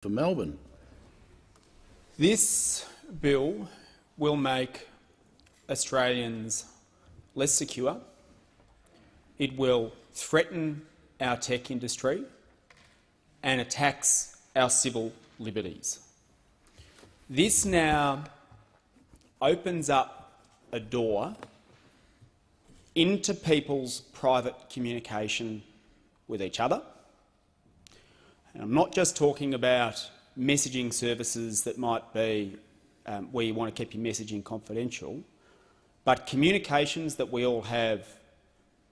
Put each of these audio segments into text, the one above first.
For Melbourne. This bill will make Australians less secure. It will threaten our tech industry and attacks our civil liberties. This now opens up a door into people's private communication with each other. And I'm not just talking about messaging services that might be where you want to keep your messaging confidential, but communications that we all have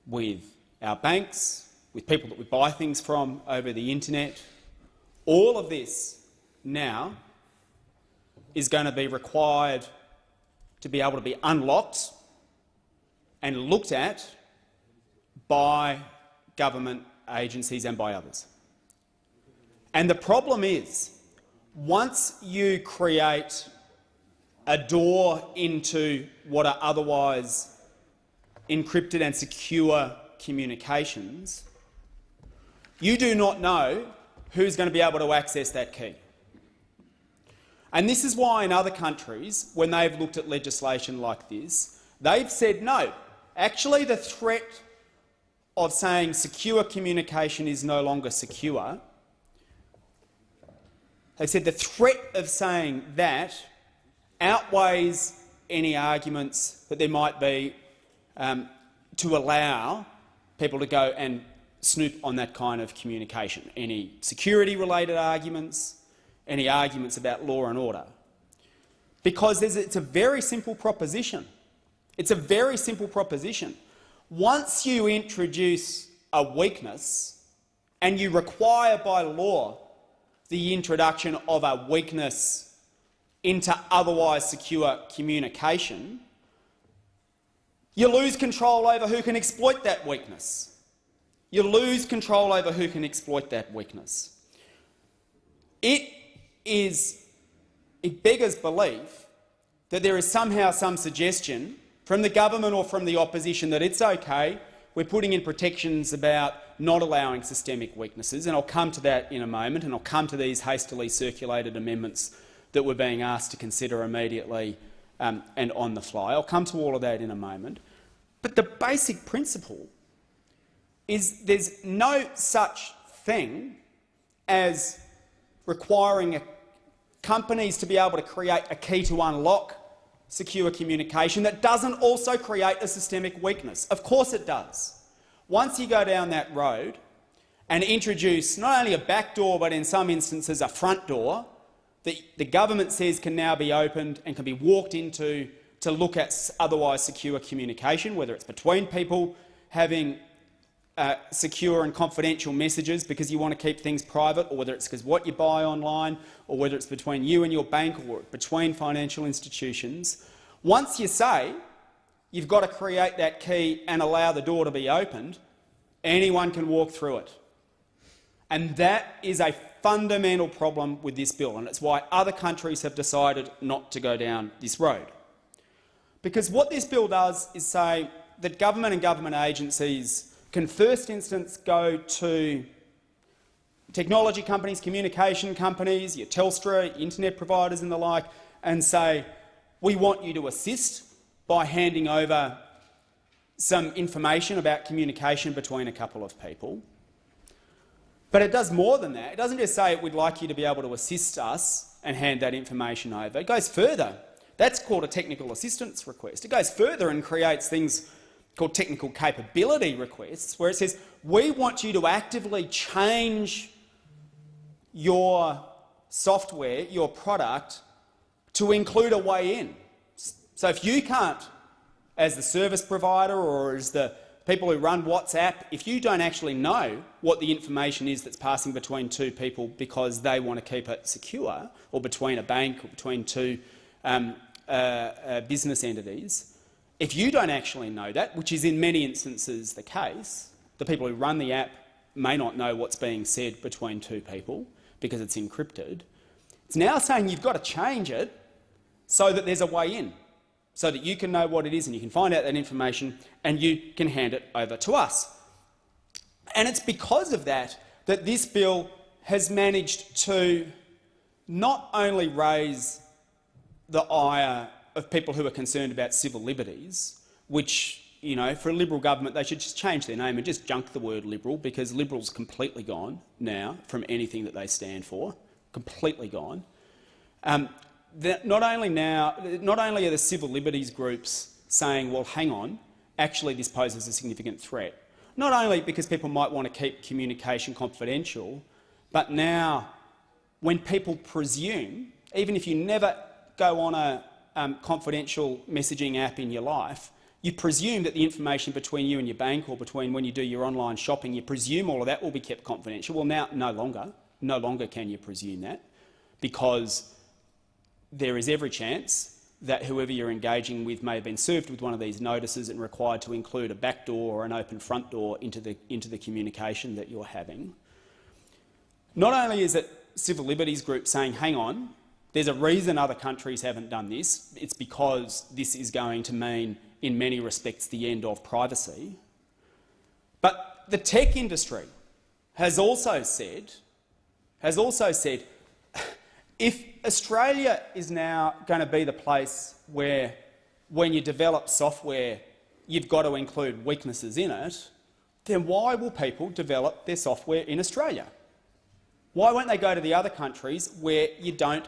with our banks, with people that we buy things from over the internet. All of this now is going to be required to be able to be unlocked and looked at by government agencies and by others. And the problem is, once you create a door into what are otherwise encrypted and secure communications, you do not know who's going to be able to access that key. And this is why in other countries, when they've looked at legislation like this, they've said no. Actually, the threat of saying secure communication is no longer secure, they said the threat of saying that outweighs any arguments that there might be to allow people to go and snoop on that kind of communication. Any security-related arguments, any arguments about law and order. Because it's a very simple proposition. It's a very simple proposition. Once you introduce a weakness and you require by law the introduction of a weakness into otherwise secure communication, you lose control over who can exploit that weakness. You lose control over who can exploit that weakness. It beggars belief that there is somehow some suggestion from the government or from the opposition that it's okay, we're putting in protections about not allowing systemic weaknesses, and I'll come to that in a moment, and I'll come to these hastily circulated amendments that we're being asked to consider immediately and on the fly. I'll come to all of that in a moment. But the basic principle is there's no such thing as requiring companies to be able to create a key to unlock secure communication that doesn't also create a systemic weakness. Of course it does. Once you go down that road and introduce not only a back door but in some instances a front door that the government says can now be opened and can be walked into to look at otherwise secure communication, whether it's between people having secure and confidential messages because you want to keep things private, or whether it's because what you buy online, or whether it's between you and your bank or between financial institutions. Once you say you've got to create that key and allow the door to be opened, anyone can walk through it. And that is a fundamental problem with this bill, and it's why other countries have decided not to go down this road. Because what this bill does is say that government and government agencies can first instance go to technology companies, communication companies, your Telstra, internet providers and the like, and say, we want you to assist by handing over some information about communication between a couple of people. But it does more than that. It doesn't just say we'd like you to be able to assist us and hand that information over. It goes further. That's called a technical assistance request. It goes further and creates things called technical capability requests, where it says, we want you to actively change your software, your product, to include a way in. So if you can't, as the service provider or as the people who run WhatsApp, if you don't actually know what the information is that's passing between two people because they want to keep it secure, or between a bank or between two business entities, if you don't actually know that, which is in many instances the case, the people who run the app may not know what's being said between two people because it's encrypted. It's now saying you've got to change it so that there's a way in, so that you can know what it is and you can find out that information and you can hand it over to us. And it's because of that that this bill has managed to not only raise the ire of people who are concerned about civil liberties, which, you know, for a Liberal government they should just change their name and just junk the word Liberal, because Liberal's completely gone now from anything that they stand for, completely gone. Not only are the civil liberties groups saying, well, hang on, actually this poses a significant threat, not only because people might want to keep communication confidential, but now when people presume, even if you never go on a confidential messaging app in your life, you presume that the information between you and your bank, or between when you do your online shopping, you presume all of that will be kept confidential. Well, now no longer can you presume that, because there is every chance that whoever you're engaging with may have been served with one of these notices and required to include a back door or an open front door into the communication that you're having. Not only is it civil liberties groups saying, hang on, there's a reason other countries haven't done this, it's because this is going to mean, in many respects, the end of privacy, but the tech industry has also said, if Australia is now going to be the place where, when you develop software, you've got to include weaknesses in it, then why will people develop their software in Australia? Why won't they go to the other countries where you don't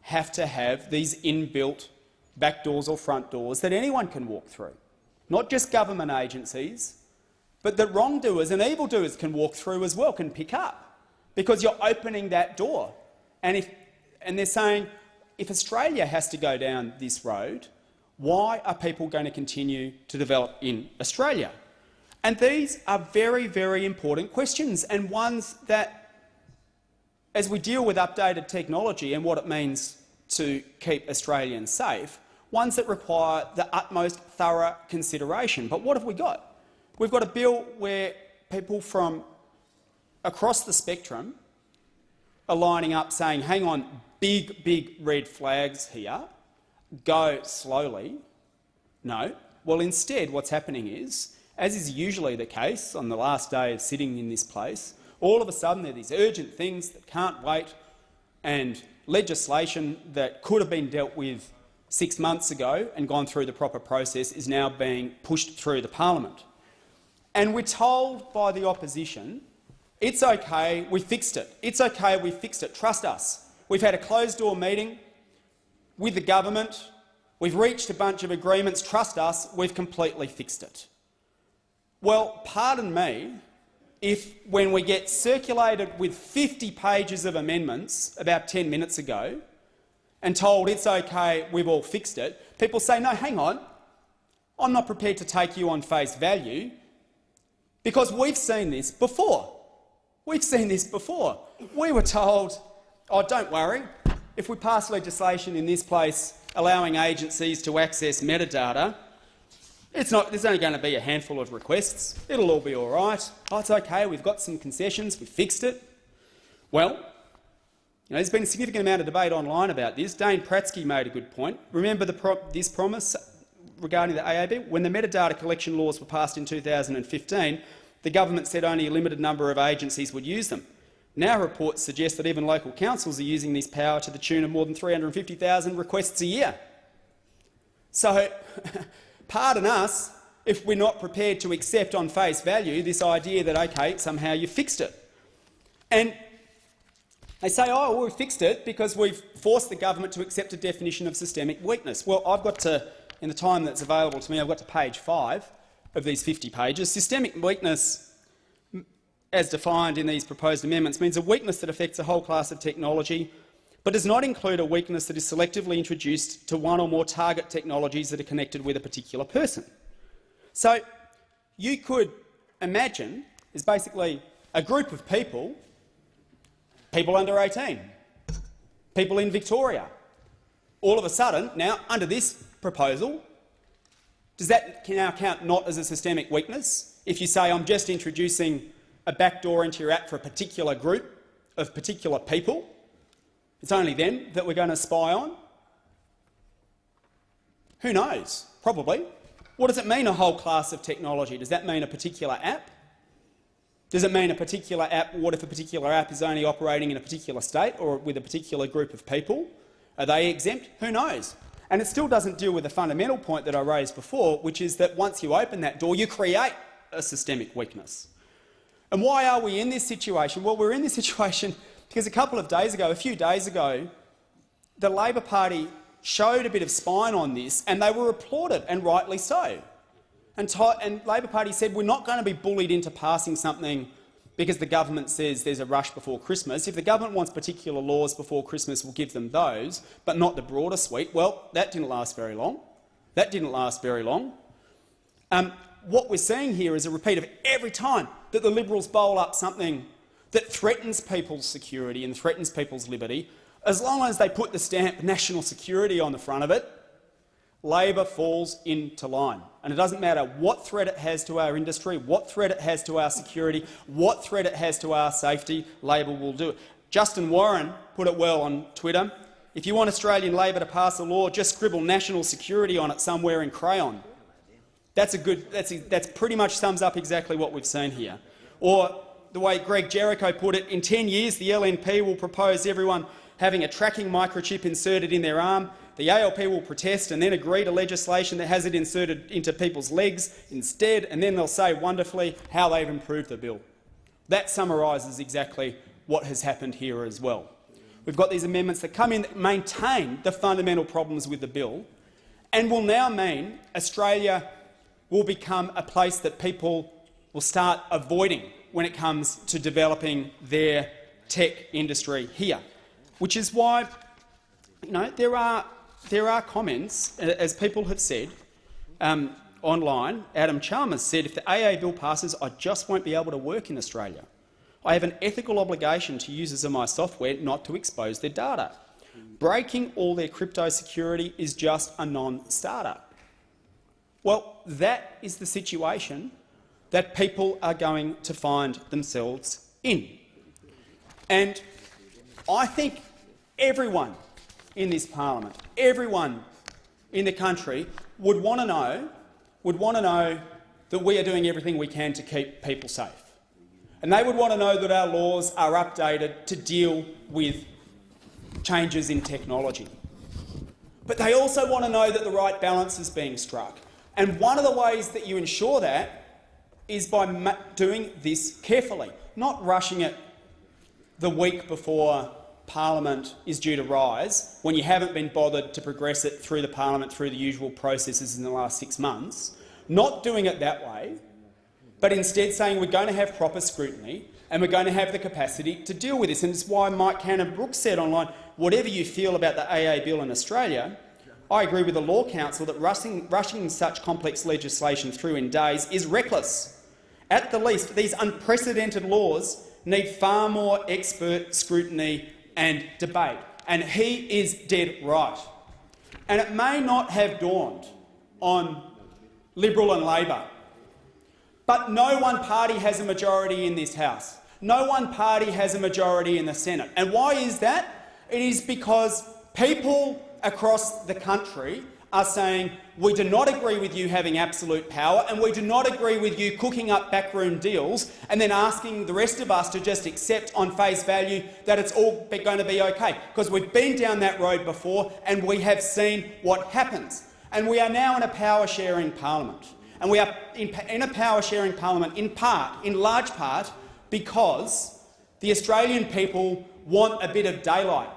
have to have these inbuilt back doors or front doors that anyone can walk through? Not just government agencies, but that wrongdoers and evildoers can walk through as well, can pick up, because you're opening that door. And they're saying, if Australia has to go down this road, why are people going to continue to develop in Australia? And these are very, very important questions, and ones that, as we deal with updated technology and what it means to keep Australians safe, ones that require the utmost thorough consideration. But what have we got? We've got a bill where people from across the spectrum are lining up saying, hang on, big red flags here, go slowly. No. Well, instead what's happening is, as is usually the case on the last day of sitting in this place, all of a sudden there are these urgent things that can't wait, and legislation that could have been dealt with 6 months ago and gone through the proper process is now being pushed through the parliament. And we're told by the opposition, it's okay, we fixed it. It's okay, we fixed it. Trust us. We've had a closed-door meeting with the government. We've reached a bunch of agreements. Trust us, we've completely fixed it. Well, pardon me, if when we get circulated with 50 pages of amendments about 10 minutes ago and told it's okay, we've all fixed it, people say, no, hang on, I'm not prepared to take you on face value, because we've seen this before. We've seen this before. We were told, oh, don't worry, if we pass legislation in this place allowing agencies to access metadata, there's only going to be a handful of requests. It'll all be all right. Oh, it's okay, we've got some concessions, we fixed it. Well, there's been a significant amount of debate online about this. Dane Pratsky made a good point. Remember this promise regarding the AAB? When the metadata collection laws were passed in 2015, the government said only a limited number of agencies would use them. Now reports suggest that even local councils are using this power to the tune of more than 350,000 requests a year. So, pardon us if we're not prepared to accept on face value this idea that, okay, somehow you fixed it. And they say, oh, well, we fixed it because we've forced the government to accept a definition of systemic weakness. Well, I've got to, in the time that's available to me, I've got to page 5 of these 50 pages. Systemic weakness, as defined in these proposed amendments, means a weakness that affects a whole class of technology, but does not include a weakness that is selectively introduced to one or more target technologies that are connected with a particular person. So you could imagine is basically a group of people under 18, people in Victoria. All of a sudden, now, under this proposal, does that now count not as a systemic weakness? If you say, I'm just introducing a backdoor into your app for a particular group of particular people, it's only them that we're going to spy on? Who knows? Probably. What does it mean, a whole class of technology? Does that mean a particular app? Does it mean a particular app? What if a particular app is only operating in a particular state or with a particular group of people? Are they exempt? Who knows? And it still doesn't deal with the fundamental point that I raised before, which is that once you open that door, you create a systemic weakness. And why are we in this situation? Well, we're in this situation because a few days ago, the Labor Party showed a bit of spine on this and they were applauded, and rightly so. And Labor Party said, we're not going to be bullied into passing something because the government says there's a rush before Christmas. If the government wants particular laws before Christmas, we'll give them those, but not the broader suite. Well, that didn't last very long. What we're seeing here is a repeat of every time that the Liberals bowl up something that threatens people's security and threatens people's liberty, as long as they put the stamp national security on the front of it, Labor falls into line. And it doesn't matter what threat it has to our industry, what threat it has to our security, what threat it has to our safety, Labor will do it. Justin Warren put it well on Twitter. If you want Australian Labor to pass a law, just scribble national security on it somewhere in crayon. That's pretty much sums up exactly what we've seen here. Or the way Greg Jericho put it, in 10 years the LNP will propose everyone having a tracking microchip inserted in their arm. The ALP will protest and then agree to legislation that has it inserted into people's legs instead, and then they'll say wonderfully how they've improved the bill. That summarises exactly what has happened here as well. We've got these amendments that come in that maintain the fundamental problems with the bill and will now mean Australia will become a place that people will start avoiding when it comes to developing their tech industry here, which is why there are comments, as people have said online. Adam Chalmers said, if the AA bill passes, I just won't be able to work in Australia. I have an ethical obligation to users of my software not to expose their data. Breaking all their crypto security is just a non-starter. Well, that is the situation that people are going to find themselves in. And I think everyone in this parliament, everyone in the country would want to know that we are doing everything we can to keep people safe. And they would want to know that our laws are updated to deal with changes in technology. But they also want to know that the right balance is being struck. And one of the ways that you ensure that is by doing this carefully, not rushing it the week before Parliament is due to rise, when you haven't been bothered to progress it through the Parliament through the usual processes in the last 6 months, not doing it that way, but instead saying we're going to have proper scrutiny and we're going to have the capacity to deal with this. And it's why Mike Cannon-Brookes said online, whatever you feel about the AA bill in Australia, I agree with the Law Council that rushing such complex legislation through in days is reckless. At the least, these unprecedented laws need far more expert scrutiny and debate, and he is dead right. And it may not have dawned on Liberal and Labor, but no one party has a majority in this House. No one party has a majority in the Senate. And why is that? It is because people across the country are saying, we do not agree with you having absolute power and we do not agree with you cooking up backroom deals and then asking the rest of us to just accept on face value that it's all going to be okay. Because we've been down that road before and we have seen what happens. And we are now in a power-sharing parliament. And we are in a power-sharing parliament in large part, because the Australian people want a bit of daylight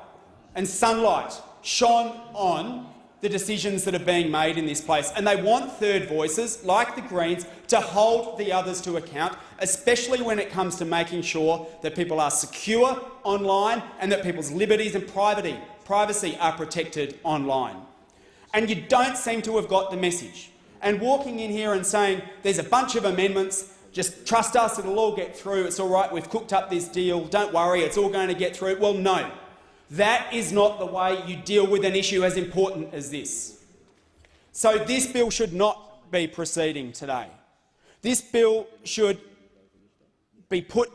and sunlight shone on the decisions that are being made in this place. And they want third voices, like the Greens, to hold the others to account, especially when it comes to making sure that people are secure online and that people's liberties and privacy are protected online. And you don't seem to have got the message. And walking in here and saying there's a bunch of amendments, just trust us, it'll all get through, it's all right, we've cooked up this deal, don't worry, it's all going to get through. Well, no. That is not the way you deal with an issue as important as this. So this bill should not be proceeding today. This bill should be put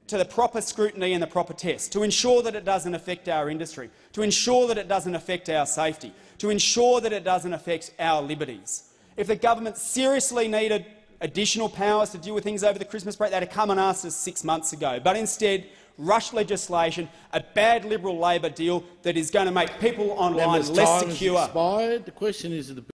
to the proper scrutiny and the proper test to ensure that it doesn't affect our industry, to ensure that it doesn't affect our safety, to ensure that it doesn't affect our liberties. If the government seriously needed additional powers to deal with things over the Christmas break. They'd have come and asked us 6 months ago. But instead, rush legislation, a bad Liberal Labor deal that is going to make people online less secure. Expired. The question is